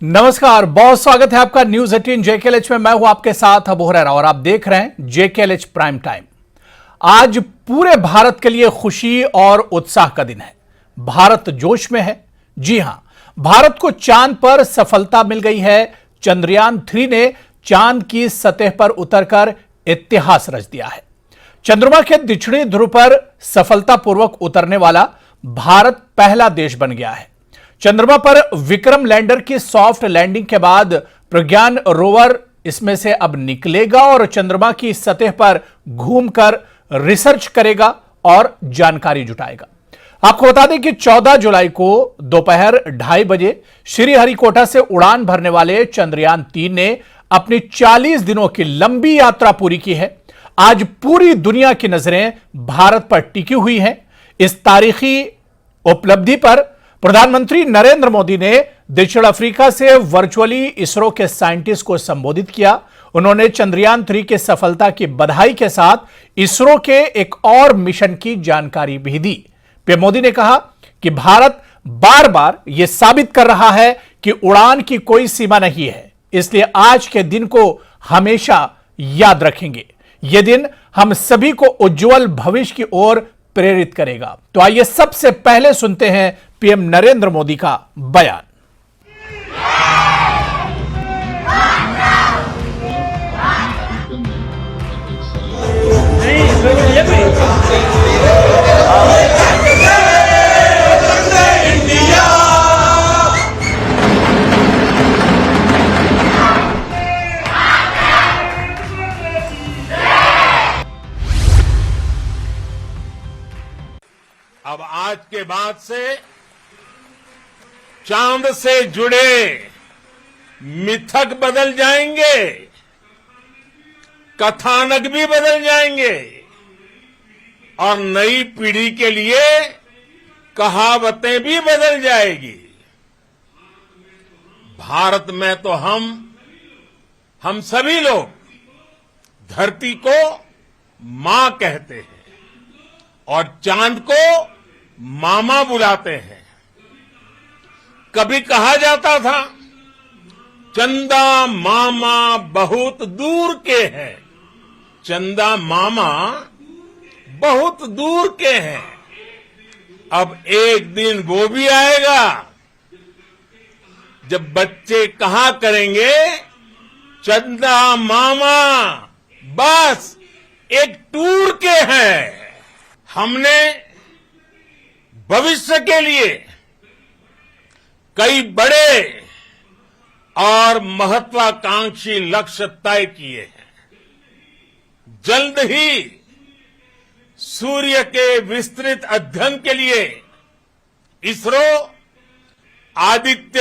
नमस्कार, बहुत स्वागत है आपका न्यूज 18 जेकेएलएच में। मैं हूं आपके साथ अबू हुरैरा और आप देख रहे हैं जेकेएलएच प्राइम टाइम। आज पूरे भारत के लिए खुशी और उत्साह का दिन है। भारत जोश में है। जी हां, भारत को चांद पर सफलता मिल गई है। चंद्रयान-3 ने चांद की सतह पर उतरकर इतिहास रच दिया है। चंद्रमा के दक्षिणी ध्रुव पर सफलतापूर्वक उतरने वाला भारत पहला देश बन गया है। चंद्रमा पर विक्रम लैंडर की सॉफ्ट लैंडिंग के बाद प्रज्ञान रोवर इसमें से अब निकलेगा और चंद्रमा की सतह पर घूमकर रिसर्च करेगा और जानकारी जुटाएगा। आपको बता दें कि 14 जुलाई को दोपहर 2:30 बजे श्रीहरिकोटा से उड़ान भरने वाले चंद्रयान-3 ने अपनी 40 दिनों की लंबी यात्रा पूरी की है। आज पूरी दुनिया की नजरें भारत पर टिकी हुई हैं। इस तारीखी उपलब्धि पर प्रधानमंत्री नरेंद्र मोदी ने दक्षिण अफ्रीका से वर्चुअली इसरो के साइंटिस्ट को संबोधित किया। उन्होंने चंद्रयान-3 की सफलता की बधाई के साथ इसरो के एक और मिशन की जानकारी भी दी। पीएम मोदी ने कहा कि भारत बार बार यह साबित कर रहा है कि उड़ान की कोई सीमा नहीं है, इसलिए आज के दिन को हमेशा याद रखेंगे। यह दिन हम सभी को उज्जवल भविष्य की ओर प्रेरित करेगा। तो आइए सबसे पहले सुनते हैं पीएम नरेंद्र मोदी का बयान। अब आज के बाद से चांद से जुड़े मिथक बदल जाएंगे, कथानक भी बदल जाएंगे और नई पीढ़ी के लिए कहावतें भी बदल जाएगी। भारत में तो हम सभी लोग धरती को मां कहते हैं और चांद को मामा बुलाते हैं। कभी कहा जाता था चंदा मामा बहुत दूर के हैं, चंदा मामा बहुत दूर के हैं। अब एक दिन वो भी आएगा जब बच्चे कहा करेंगे चंदा मामा बस एक टूर के हैं। हमने भविष्य के लिए कई बड़े और महत्वाकांक्षी लक्ष्य तय किए हैं। जल्द ही सूर्य के विस्तृत अध्ययन के लिए ISRO Aditya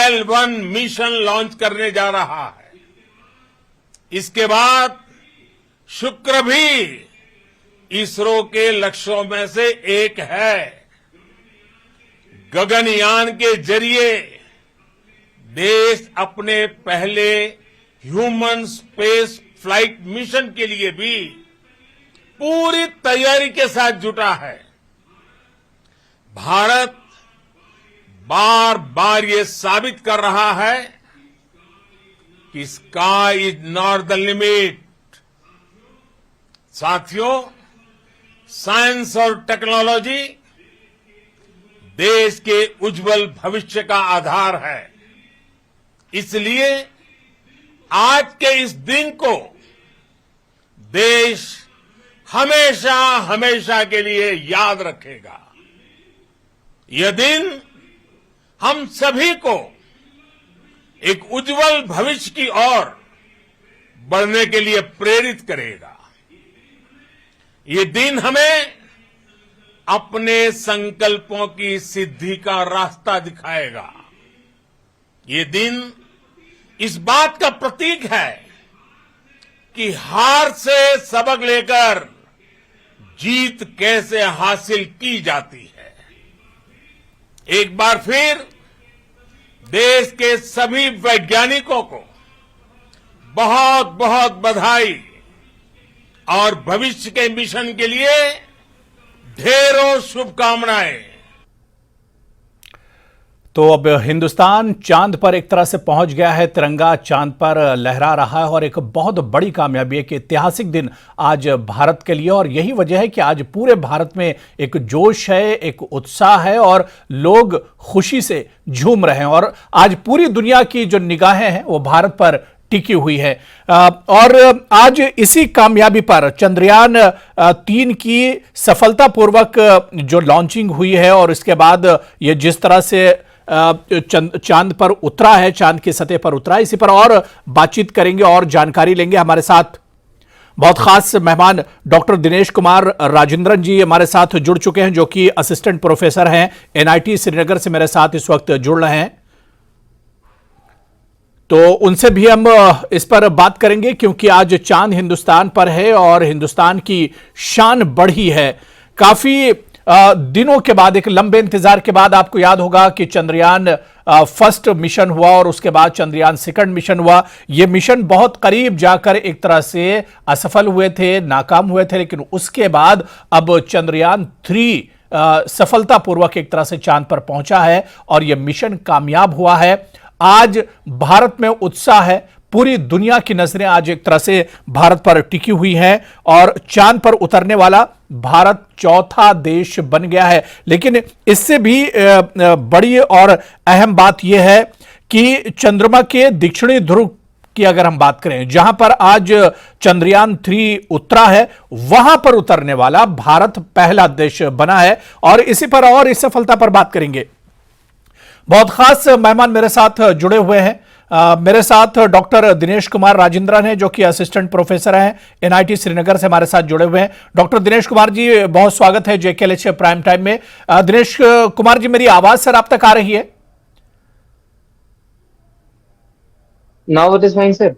L1 mission launch करने जा रहा है। इसके बाद शुक्र भी इसरो के लक्ष्यों में से एक है। गगनयान के जरिए देश अपने पहले ह्यूमन स्पेस फ्लाइट मिशन के लिए भी पूरी तैयारी के साथ जुटा है। भारत बार बार ये साबित कर रहा है कि sky is not the limit. साथियों, साइंस और टेक्नोलॉजी देश के उज्जवल भविष्य का आधार है। इसलिए आज के इस दिन को देश हमेशा हमेशा के लिए याद रखेगा। यह दिन हम सभी को एक उज्जवल भविष्य की ओर बढ़ने के लिए प्रेरित करेगा। ये दिन हमें अपने संकल्पों की सिद्धि का रास्ता दिखाएगा। ये दिन इस बात का प्रतीक है कि हार से सबक लेकर जीत कैसे हासिल की जाती है। एक बार फिर देश के सभी वैज्ञानिकों को बहुत बहुत बधाई और भविष्य के मिशन के लिए ढेरों शुभकामनाएं। तो अब हिंदुस्तान चांद पर एक तरह से पहुंच गया है, तिरंगा चांद पर लहरा रहा है और एक बहुत बड़ी कामयाबी, एक ऐतिहासिक दिन आज भारत के लिए। और यही वजह है कि आज पूरे भारत में एक जोश है, एक उत्साह है और लोग खुशी से झूम रहे हैं। और आज पूरी दुनिया की जो निगाहें हैं वो भारत पर टिकी हुई है। और आज इसी कामयाबी पर चंद्रयान 3 की सफलतापूर्वक जो लॉन्चिंग हुई है और इसके बाद ये जिस तरह से चांद पर उतरा है, चांद की सतह पर उतरा है, इसी पर और बातचीत करेंगे और जानकारी लेंगे। हमारे साथ बहुत खास मेहमान डॉक्टर दिनेश कुमार राजेंद्रन जी हमारे साथ जुड़ चुके हैं, जो कि असिस्टेंट प्रोफेसर हैं एनआईटी श्रीनगर से मेरे साथ इस वक्त जुड़ रहे हैं। तो उनसे भी हम इस पर बात करेंगे क्योंकि आज चांद हिंदुस्तान पर है और हिंदुस्तान की शान बढ़ी है। काफी दिनों के बाद, एक लंबे इंतजार के बाद, आपको याद होगा कि चंद्रयान फर्स्ट मिशन हुआ और उसके बाद चंद्रयान सेकंड मिशन हुआ। यह मिशन बहुत करीब जाकर एक तरह से असफल हुए थे, नाकाम हुए थे, लेकिन उसके बाद अब चंद्रयान 3 सफलतापूर्वक एक तरह से चांद पर पहुंचा है और यह मिशन कामयाब हुआ है। आज भारत में उत्साह है, पूरी दुनिया की नजरें आज एक तरह से भारत पर टिकी हुई हैं और चांद पर उतरने वाला भारत चौथा देश बन गया है। लेकिन इससे भी बड़ी और अहम बात यह है कि चंद्रमा के दक्षिणी ध्रुव की अगर हम बात करें, जहां पर आज चंद्रयान 3 उतरा है, वहां पर उतरने वाला भारत पहला देश बना है और इसी पर और इस सफलता पर बात करेंगे। बहुत खास मेहमान मेरे साथ जुड़े हुए हैं। मेरे साथ डॉक्टर दिनेश कुमार राजेंद्रन हैं, जो कि असिस्टेंट प्रोफेसर हैं एनआईटी श्रीनगर से हमारे साथ जुड़े हुए हैं। डॉक्टर दिनेश कुमार जी, बहुत स्वागत है जेकेएलएच प्राइम टाइम में। दिनेश कुमार जी, मेरी आवाज सर आप तक आ रही है? Now it is fine sir.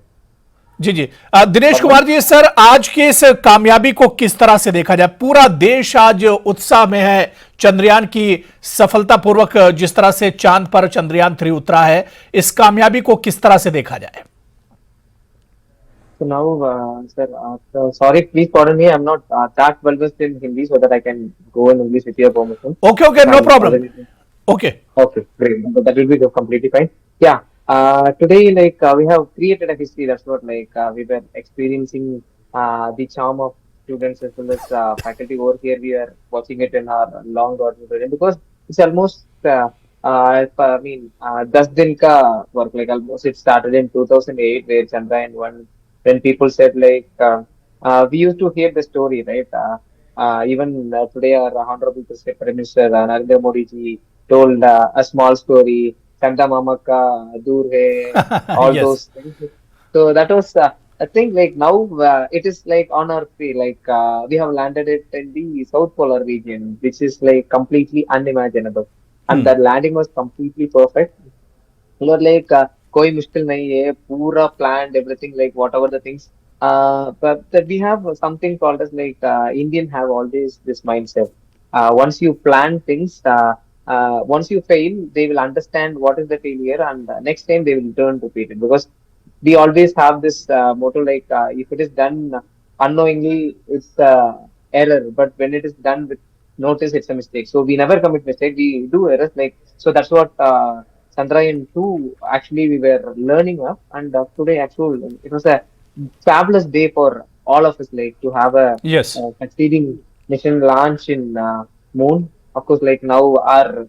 जी जी। दिनेश कुमार जी सर, आज की इस कामयाबी को किस तरह से देखा जाए? पूरा देश आज उत्साह में है चंद्रयान की सफलतापूर्वक जिस तरह से चांद पर चंद्रयान 3 उतरा है, इस कामयाबी को किस तरह से देखा जाए? So now, sir, sorry, please pardon me. I'm not that well versed in Hindi, so that I can go in English with your permission. Okay, no problem. Okay. Okay, great. But that will be completely fine. Yeah. Today, we have created a history. That's what we were experiencing the charm of students as well as faculty over here. We are watching it in our long auditorium because it's almost. I mean, 10 din ka work. Like almost it started in 2008, where Chandrayaan 1. When people said we used to hear the story, right? Even today, our Honorable Prime Minister Narendra Modi ji told a small story. Chanda Mama ka Dur hai, all Yes. those things. So that was I think now it is on our way. We have landed it in the South Polar region, which is completely unimaginable, and that landing was completely perfect. कोई मुश्किल नहीं है, पूरा planned everything, whatever the things. But that we have something called as Indian have always this mindset. Once you plan things, once you fail, they will understand what is the failure, and next time they will turn to repeat it, because we always have this motto if it is done unknowingly, it's error, but when it is done with notice, it's a mistake. So we never commit mistake, we do errors. So that's what Chandrayaan 2 actually we were learning of, and today actually it was a fabulous day for all of us, to have a Yes. succeeding mission launch in moon. Of course, now our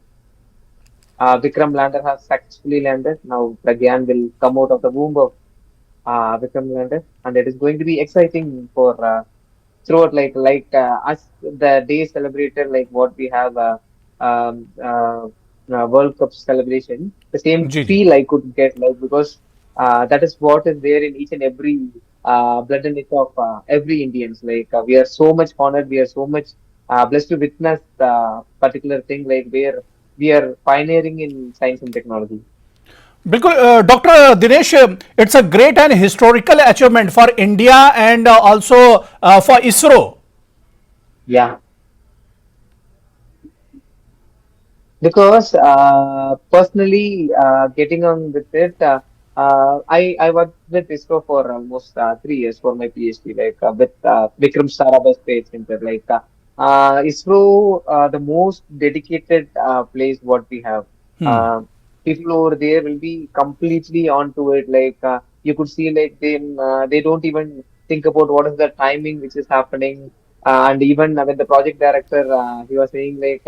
Vikram lander has successfully landed. Now Pragyan will come out of the womb of Vikram lander, and it is going to be exciting for throughout. Us the day celebrated, what we have World Cup celebration. The same Ji. feel I could get, because that is what is there in each and every blood and nature of every Indians. We are so much honored, we are so much blessed to witness particular thing, where we are pioneering in science and technology. बिल्कुल doctor Dinesh, it's a great and historical achievement for India and also for ISRO. Yeah. Because personally, getting on with it, I worked with ISRO for almost 3 years for my PhD, with Vikram Sarabhai Space Center. ISRO, the most dedicated place what we have. people over there will be completely onto it. Like you could see, like they don't even think about what is the timing which is happening. And even when the project director he was saying like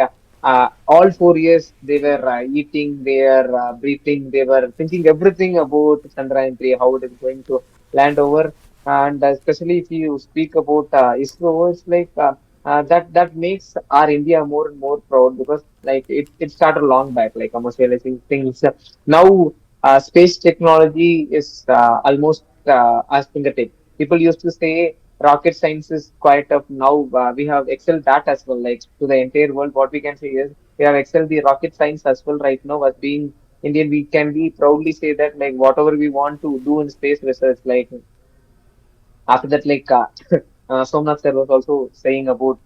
all 4 years they were eating, they were breathing, they were thinking everything about Chandrayaan 3, how it is going to land over. And especially if you speak about ISRO, it's like that makes our India more and more proud because like it started long back, like commercializing things. Now space technology is almost as fingertip. People used to say rocket science is quite up. Now we have excelled that as well, like to the entire world. What we can say is we have excelled the rocket science as well right now. As being Indian, we can be proudly say that like whatever we want to do in space research, like after that, like Somnath sir was also saying about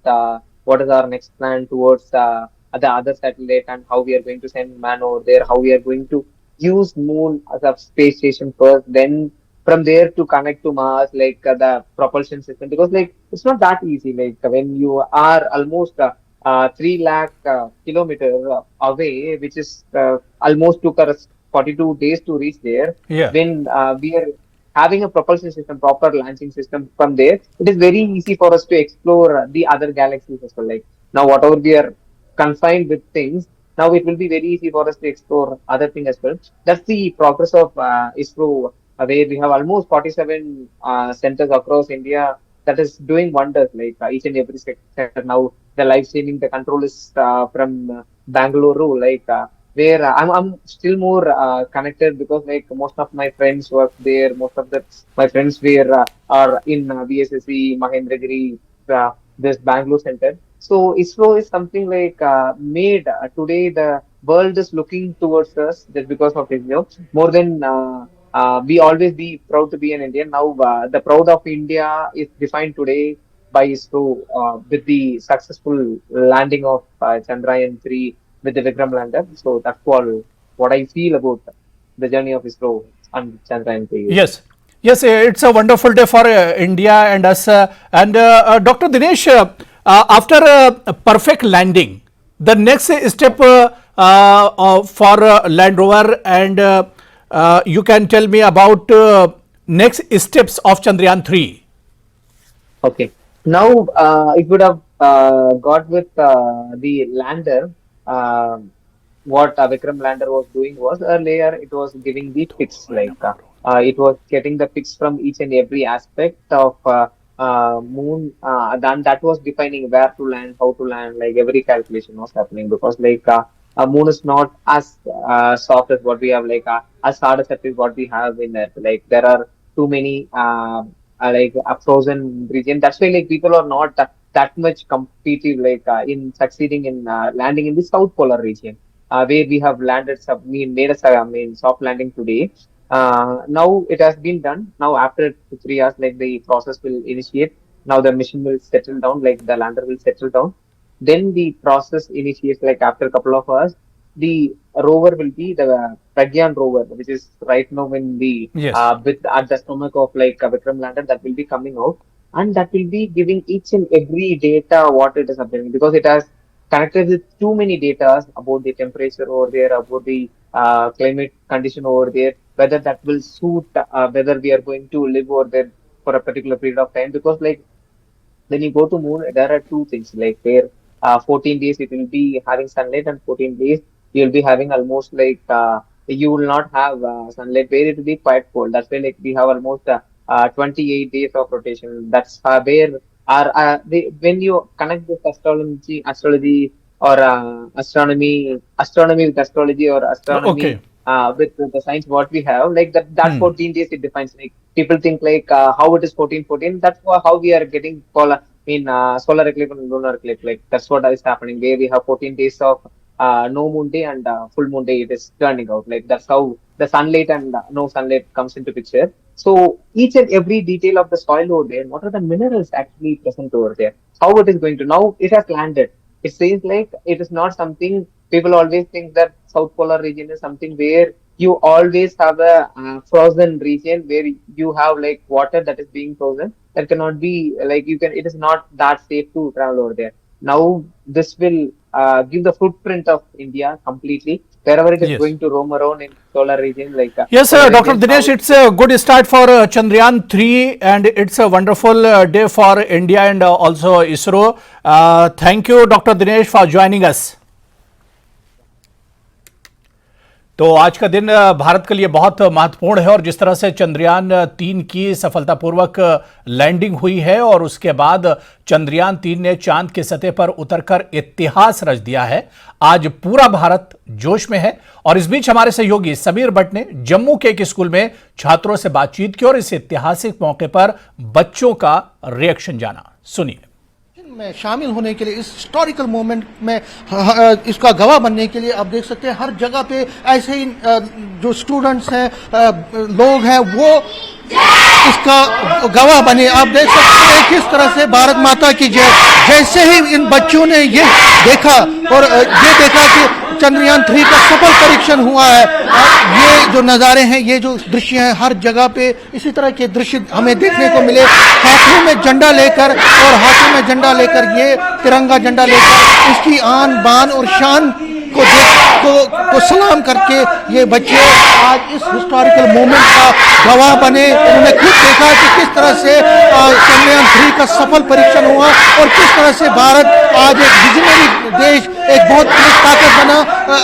what is our next plan towards the other satellite and how we are going to send man over there, how we are going to use moon as a space station first, then from there to connect to Mars, like the propulsion system, because like it's not that easy. Like when you are almost 3 lakh kilometer away, which is almost took us 42 days to reach there. Yeah. When we are having a propulsion system, proper launching system from there, it is very easy for us to explore the other galaxies as well. Like now, whatever we are confined with things, now it will be very easy for us to explore other things as well. That's the progress of ISRO, where we have almost 47 centers across India that is doing wonders. Like each and every sector now, the live streaming, the control is from Bangalore, like. Where I'm still more connected because like most of my friends work there. Most of my friends were are in VSSC, Mahendragiri, this Bangalore center. So ISRO is something like made today the world is looking towards us just because of ISRO. More than we always be proud to be an Indian. Now the proud of India is defined today by ISRO with the successful landing of Chandrayaan 3 with the Vikram lander. So that's all what I feel about the journey of ISRO and Chandrayaan 3. Yes, yes, it's a wonderful day for India and us. And Dr. Dinesh, after a perfect landing, the next step for Land Rover, and you can tell me about next steps of Chandrayaan 3. Okay. Now it would have got with the lander. Uh, what Vikram lander was doing was earlier it was giving the pics, like it was getting the pics from each and every aspect of moon. Then that was defining where to land, how to land, like every calculation was happening because like moon is not as soft as what we have, like as hard as that is what we have in Earth. Like there are too many like a frozen region. That's why like people are not that much competitive like in succeeding in landing in the South Polar region, where we have landed made a soft landing today. Now it has been done. Now after 2 3 hours, like the process will initiate. Now the mission will settle down, like the lander will settle down. Then the process initiates, like after a couple of hours, the rover will be the Pragyan rover, which is right now in the Yes. with at the stomach of like Vikram lander, that will be coming out, and that will be giving each and every data what it is observing because it has connected with too many data about the temperature over there, about the climate condition over there, whether that will suit, whether we are going to live over there for a particular period of time. Because like when you go to moon, there are two things like where 14 days it will be having sunlight, and 14 days you will be having almost like you will not have sunlight, where it will be quite cold. That's why like we have almost 28 days of rotation. That's where when you connect this astrology or astronomy with astrology or Okay. astronomy with the science what we have, like that Hmm. 14 days it defines. Like people think like how it is 14 14, that's how we are getting solar eclipse and lunar eclipse. Like that's what is happening, where we have 14 days of no moon day and full moon day, it is turning out. Like that's how the sunlight and no sunlight comes into picture. So each and every detail of the soil over there, what are the minerals actually present over there, how it is going to, now it has landed. It says like it is not something, people always think that South Polar region is something where you always have a frozen region where you have like water that is being frozen, that cannot be like you can, it is not that safe to travel over there. Now this will give the footprint of India completely. wherever it is Yes. going to roam around in solar region, like Yes, solar Dr. region, Dinesh, how- it's a good start for Chandrayaan 3 and it's a wonderful day for India and also ISRO. Thank you, Dr. Dinesh, for joining us. तो आज का दिन भारत के लिए बहुत महत्वपूर्ण है और जिस तरह से चंद्रयान 3 की सफलतापूर्वक लैंडिंग हुई है और उसके बाद चंद्रयान 3 ने चांद की सतह पर उतरकर इतिहास रच दिया है, आज पूरा भारत जोश में है। और इस बीच हमारे सहयोगी समीर भट्ट ने जम्मू के एक स्कूल में छात्रों से बातचीत की और इस ऐतिहासिक मौके पर बच्चों का रिएक्शन जाना। सुनिए। में शामिल होने के लिए, इस हिस्टोरिकल मोमेंट में इसका गवाह बनने के लिए आप देख सकते हैं हर जगह पे ऐसे ही जो स्टूडेंट्स हैं, लोग हैं, वो इसका गवाह बने। आप देख सकते हैं किस तरह से भारत माता की जय, जैसे ही इन बच्चों ने ये देखा और ये देखा कि चंद्रयान 3 का सफल परीक्षण हुआ है, ये जो नज़ारे हैं, ये जो दृश्य हैं, हर जगह पे इसी तरह के दृश्य हमें देखने को मिले। हाथों में झंडा लेकर और हाथों में झंडा लेकर, ये तिरंगा झंडा लेकर इसकी आन बान और शान को सलाम करके ये बच्चे आज इस हिस्टोरिकल मोमेंट का गवाह बने। उन्होंने खुद देखा कि किस तरह से चंद्रयान 3 का सफल परीक्षण हुआ और किस तरह से भारत आज एक विजनरी देश, एक बहुत बड़ी ताकत बना।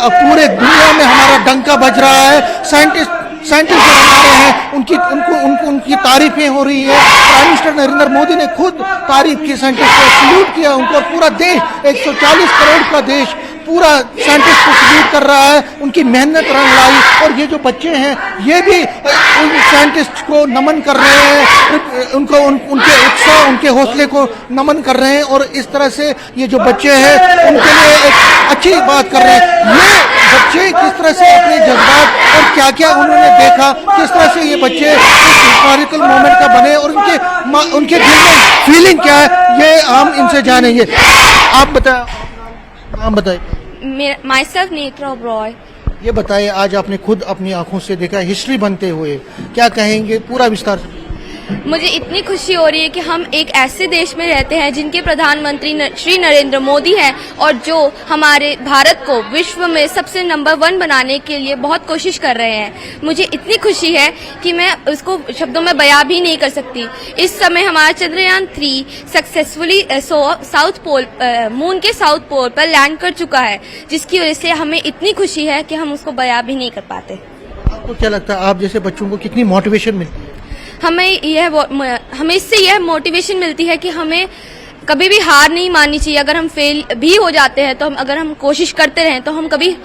पूरे दुनिया में हमारा डंका बज रहा है। साइंटिस्ट जो हमारे हैं उनकी तारीफें हो रही है। प्राइम मिनिस्टर नरेंद्र मोदी ने खुद तारीफ की, साइंटिस्ट को सल्यूट किया उनको। पूरा देश, 140 करोड़ का देश पूरा साइंटिस्ट को सल्यूट कर रहा है। उनकी मेहनत रंग लाई और ये जो बच्चे हैं ये भी उन साइंटिस्ट को नमन कर रहे हैं, उनको उनके उत्साह, उनके हौसले को नमन कर रहे हैं और इस तरह से ये जो बच्चे हैं उनके लिए एक अच्छी बात कर रहे हैं। ये बच्चे किस तरह से अपने जज्बात और क्या क्या उन्होंने देखा, किस तरह से ये बच्चे इस हिस्टोरिकल मोमेंट का बने और उनके दिल में फीलिंग क्या है, ये हम इनसे जानेंगे। आप बताएं, नाम बताएं। My self Netra Oberoi. ये बताइए, आज आपने खुद अपनी आंखों से देखा हिस्ट्री बनते हुए, क्या कहेंगे पूरा विस्तार से? मुझे इतनी खुशी हो रही है कि हम एक ऐसे देश में रहते हैं जिनके प्रधानमंत्री श्री नरेंद्र मोदी हैं और जो हमारे भारत को विश्व में सबसे नंबर 1 बनाने के लिए बहुत कोशिश कर रहे हैं। मुझे इतनी खुशी है कि मैं उसको शब्दों में बयां भी नहीं कर सकती। इस समय हमारा Chandrayaan 3 successfully south pole, moon के साउथ पोल पर लैंड कर चुका है, जिसकी वजह से हमें इतनी खुशी है कि हम उसको बयां भी नहीं कर पाते। आपको क्या लगता है, आप जैसे बच्चों को कितनी मोटिवेशन मिलती है? हमें इससे यह मोटिवेशन मिलती है कि हमें कभी भी हार नहीं माननी चाहिए। अगर हम फेल भी हो जाते हैं तो अगर हम कोशिश करते रहें तो हम कभी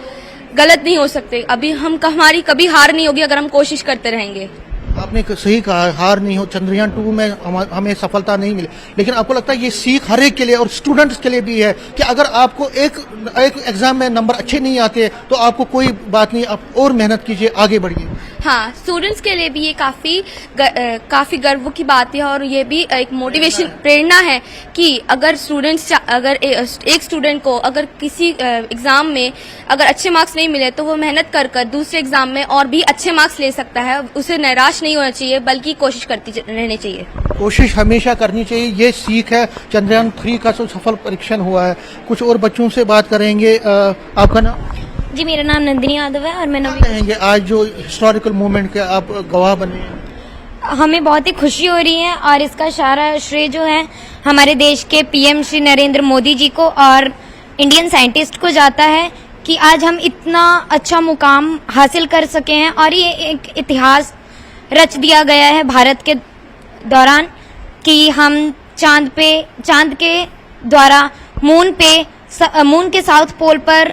गलत नहीं हो सकते। हमारी कभी हार नहीं होगी अगर हम कोशिश करते रहेंगे। आपने सही कहा, हार नहीं हो। चंद्रयान 2 में हमें सफलता नहीं मिली, लेकिन आपको लगता है ये सीख हर एक के लिए और स्टूडेंट्स के लिए भी है कि अगर आपको एक एग्जाम में नंबर अच्छे नहीं आते तो आपको कोई बात नहीं, आप और मेहनत कीजिए, आगे बढ़िए। हाँ, स्टूडेंट्स के लिए भी ये काफी गर्व की बात है और ये भी एक मोटिवेशन, प्रेरणा है कि अगर एक स्टूडेंट को अगर किसी एग्जाम में अगर अच्छे मार्क्स नहीं मिले तो वो मेहनत कर दूसरे एग्जाम में और भी अच्छे मार्क्स ले सकता है। उसे निराश नहीं होना चाहिए बल्कि कोशिश करती रहनी चाहिए। कोशिश हमेशा करनी चाहिए, ये सीख है चंद्रयान 3 का जो सफल परीक्षण हुआ है। कुछ और बच्चों से बात करेंगे। आपका नाम? जी, मेरा नाम नंदिनी यादव है और मैं कहेंगे आज जो हिस्टोरिकल मोमेंट के आप गवाह बने हैं? हमें बहुत ही खुशी हो रही है और इसका सारा श्रेय जो है हमारे देश के पीएम श्री नरेंद्र मोदी जी को और इंडियन साइंटिस्ट को जाता है कि आज हम इतना अच्छा मुकाम हासिल कर सके हैं और ये एक इतिहास रच दिया गया है भारत के दौरान कि हम चांद के द्वारा मून के साउथ पोल पर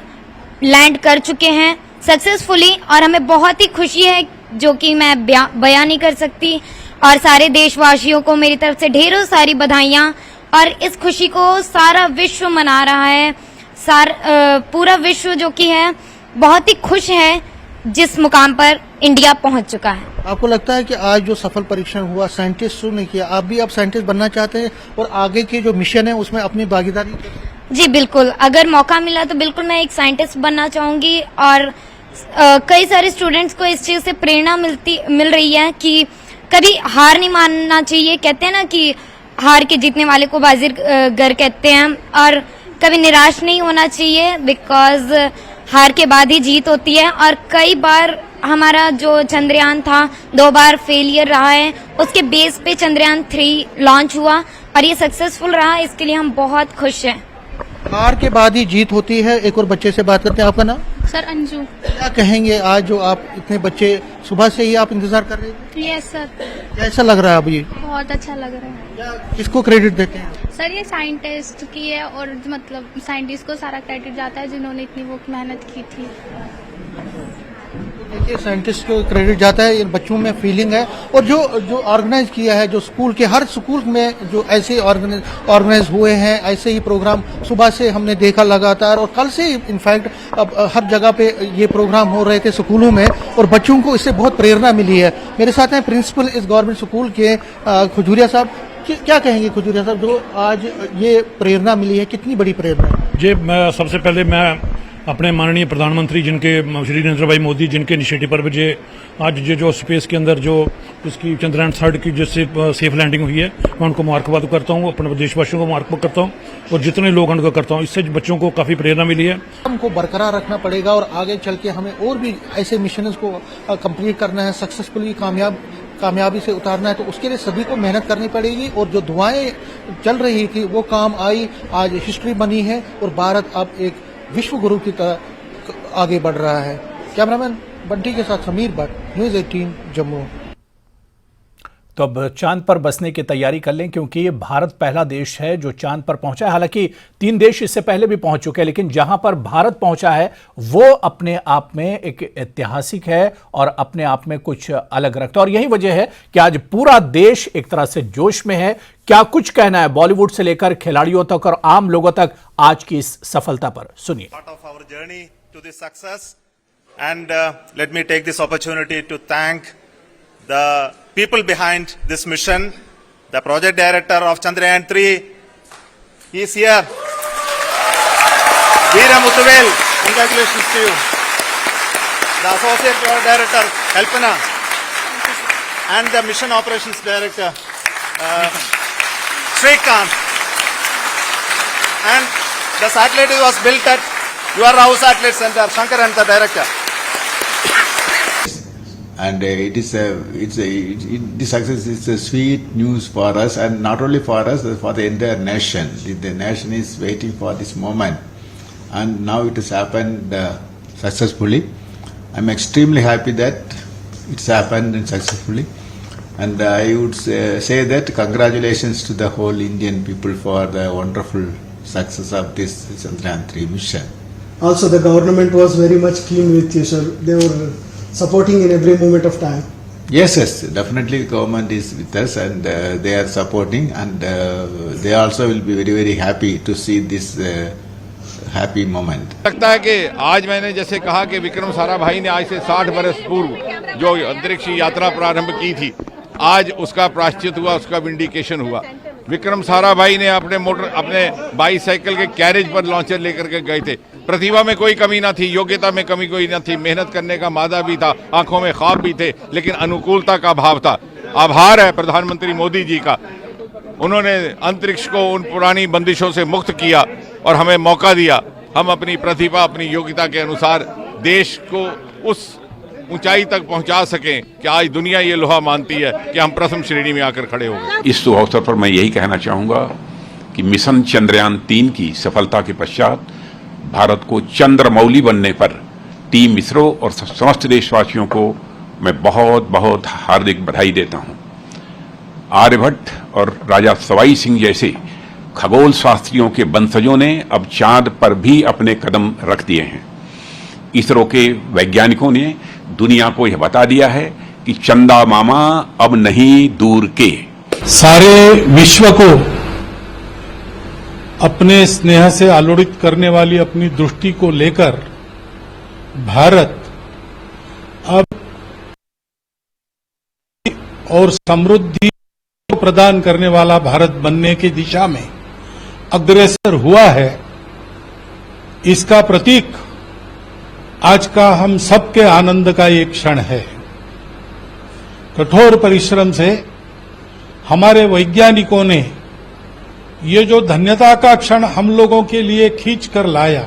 लैंड कर चुके हैं सक्सेसफुली। और हमें बहुत ही खुशी है जो कि मैं बयां नहीं कर सकती। और सारे देशवासियों को मेरी तरफ से ढेरों सारी बधाइयां। और इस खुशी को सारा विश्व मना रहा है। पूरा विश्व जो कि है बहुत ही खुश है जिस मुकाम पर इंडिया पहुंच चुका है। आपको लगता है कि आज जो सफल परीक्षण हुआ साइंटिस्टों ने किया, आप भी साइंटिस्ट बनना चाहते हैं और आगे के जो मिशन है उसमें अपनी भागीदारी? जी बिल्कुल, अगर मौका मिला तो बिल्कुल मैं एक साइंटिस्ट बनना चाहूंगी। और कई सारे स्टूडेंट्स को इस चीज से प्रेरणा मिल रही है कि कभी हार नहीं मानना चाहिए। कहते हैं ना कि हार के जीतने वाले को बाजीगर कहते हैं। और कभी निराश नहीं होना चाहिए बिकॉज हार के बाद ही जीत होती है। और कई बार हमारा जो चंद्रयान था 2 बार फेलियर रहा है, उसके बेस पे चंद्रयान 3 लॉन्च हुआ और ये सक्सेसफुल रहा, इसके लिए हम बहुत खुश हैं। हार के बाद ही जीत होती है। एक और बच्चे से बात करते हैं। आपका नाम? सर अंजू। क्या कहेंगे आज जो आप इतने बच्चे सुबह से ही आप इंतजार कर रहे हैं? यस सर, कैसा लग रहा है अभी? बहुत अच्छा लग रहा है। किसको क्रेडिट देते हैं? सर ये साइंटिस्ट की है, और मतलब साइंटिस्ट को सारा क्रेडिट जाता है जिन्होंने इतनी वो मेहनत की थी। देखिए, साइंटिस्ट को क्रेडिट जाता है, इन बच्चों में फीलिंग है। और जो ऑर्गेनाइज किया है, जो स्कूल के हर स्कूल में जो ऐसे ऑर्गेनाइज हुए हैं, ऐसे ही प्रोग्राम सुबह से हमने देखा लगातार, और कल से इनफैक्ट अब हर जगह पे ये प्रोग्राम हो रहे थे स्कूलों में, और बच्चों को इससे बहुत प्रेरणा मिली है। मेरे साथ हैं प्रिंसिपल इस गवर्नमेंट स्कूल के खजूरिया साहब। क्या कहेंगे खजूरिया साहब, जो आज ये प्रेरणा मिली है, कितनी बड़ी प्रेरणा है? जी, मैं सबसे पहले मैं अपने माननीय प्रधानमंत्री जिनके श्री नरेंद्र भाई मोदी जिनके इनिशिएटिव पर मुझे आज ये जो स्पेस के अंदर जो इसकी चंद्रयान 3 की जिससे सेफ लैंडिंग हुई है, मैं उनको मुबारकबाद करता हूँ, अपने देशवासियों को मुबारकबाद करता हूँ और जितने लोग उनको करता हूँ। इससे बच्चों को काफ़ी प्रेरणा मिली है। हमको बरकरार रखना पड़ेगा और आगे चल के हमें और भी ऐसे मिशन को कंप्लीट करना है, सक्सेसफुली कामयाबी से उतारना है। तो उसके लिए सभी को मेहनत करनी पड़ेगी, और जो दुआएं चल रही थी वो काम आई, आज हिस्ट्री बनी है और भारत अब एक विश्व गुरु की तरह आगे बढ़ रहा है। कैमरामैन बंटी के साथ समीर भट्ट, न्यूज़ 18 जम्मू। तो अब चांद पर बसने की तैयारी कर लें, क्योंकि भारत पहला देश है जो चांद पर पहुंचा है। हालांकि 3 देश इससे पहले भी पहुंच चुके हैं, लेकिन जहां पर भारत पहुंचा है वो अपने आप में एक ऐतिहासिक है और अपने आप में कुछ अलग रखता है। और यही वजह है कि आज पूरा देश एक तरह से जोश में है। क्या कुछ कहना है बॉलीवुड से लेकर खिलाड़ियों तक और आम लोगों तक आज की इस सफलता पर, सुनिए। And let me take this opportunity to thank the people behind this mission. The project director of Chandrayaan 3, he is here. Veera Muthuvel, congratulations to you. The associate project director, Kalpana, and the mission operations director, Srikanth. And the satellite was built at your house satellite center, Shankaran, the director. And this success is a sweet news for us, and not only for us, for the entire nation. The nation is waiting for this moment, and now it has happened successfully. I'm extremely happy that it's happened successfully, and I would say that congratulations to the whole Indian people for the wonderful success of this Chandrayaan 3 mission. Also, the government was very much keen with you, sir. They were supporting in every moment of time. Yes, definitely the government is with us, and they are supporting, and they also will be very, very happy to see this happy moment. लगता है कि आज मैंने जैसे कहा कि विक्रम साराभाई ने आज से 60 बरस पूर्व जो अंतरिक्ष यात्रा प्रारंभ की थी, आज उसका प्रायश्चित हुआ, उसका विंडिकेशन हुआ। विक्रम साराभाई ने अपने बाईसाइकिल के कैरेज पर लॉन्चर लेकर के गए थे। प्रतिभा में कोई कमी ना थी, योग्यता में कमी कोई ना थी, मेहनत करने का मादा भी था, आंखों में ख्वाब भी थे, लेकिन अनुकूलता का अभाव था। आभार है प्रधानमंत्री मोदी जी का, उन्होंने अंतरिक्ष को उन पुरानी बंदिशों से मुक्त किया और हमें मौका दिया। हम अपनी प्रतिभा, अपनी योग्यता के अनुसार देश को उस ऊंचाई तक पहुंचा सकें कि आज दुनिया ये लोहा मानती है कि हम प्रथम श्रेणी में आकर खड़े हो गए। इस शुभ अवसर पर मैं यही कहना चाहूँगा कि मिशन चंद्रयान 3 की सफलता के पश्चात भारत को चंद्रमौली बनने पर टीम इसरो और समस्त देशवासियों को मैं बहुत बहुत हार्दिक बधाई देता हूं। आर्यभट्ट और राजा सवाई सिंह जैसे खगोल शास्त्रियों के वंशजों ने अब चांद पर भी अपने कदम रख दिए हैं। इसरो के वैज्ञानिकों ने दुनिया को यह बता दिया है कि चंदा मामा अब नहीं दूर के। सारे विश्व को अपने स्नेह से आलोड़ित करने वाली अपनी दृष्टि को लेकर भारत अब और समृद्धि प्रदान करने वाला भारत बनने की दिशा में अग्रसर हुआ है। इसका प्रतीक आज का हम सबके आनंद का एक क्षण है। कठोर परिश्रम से हमारे वैज्ञानिकों ने ये जो धन्यता का क्षण हम लोगों के लिए खींच कर लाया,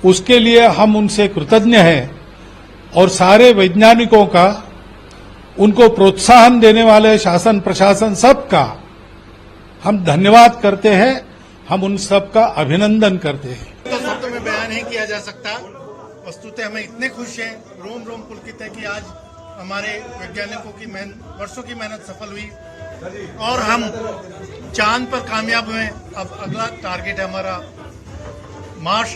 उसके लिए हम उनसे कृतज्ञ हैं और सारे वैज्ञानिकों का, उनको प्रोत्साहन देने वाले शासन प्रशासन सबका हम धन्यवाद करते हैं, हम उन सबका अभिनंदन करते हैं। तो शब्दों में बयान नहीं किया जा सकता। वस्तुतः हमें इतने खुश हैं, रोम रोम पुलकित है कि आज हमारे वैज्ञानिकों की वर्षों की मेहनत सफल हुई और हम चांद पर कामयाब हुए। अब अगला टारगेट है हमारा मार्स,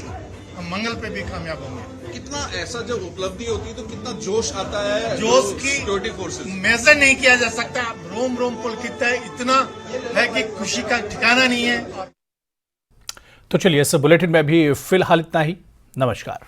हम मंगल पे भी कामयाब होंगे। कितना ऐसा जब उपलब्धि होती है तो कितना जोश आता है, जोश की सिक्योरिटी फोर्सेस मेजर नहीं किया जा सकता। रोम रोम पुलकित है, इतना है कि खुशी का ठिकाना नहीं है। तो चलिए, इस बुलेटिन में भी फिलहाल इतना ही। नमस्कार।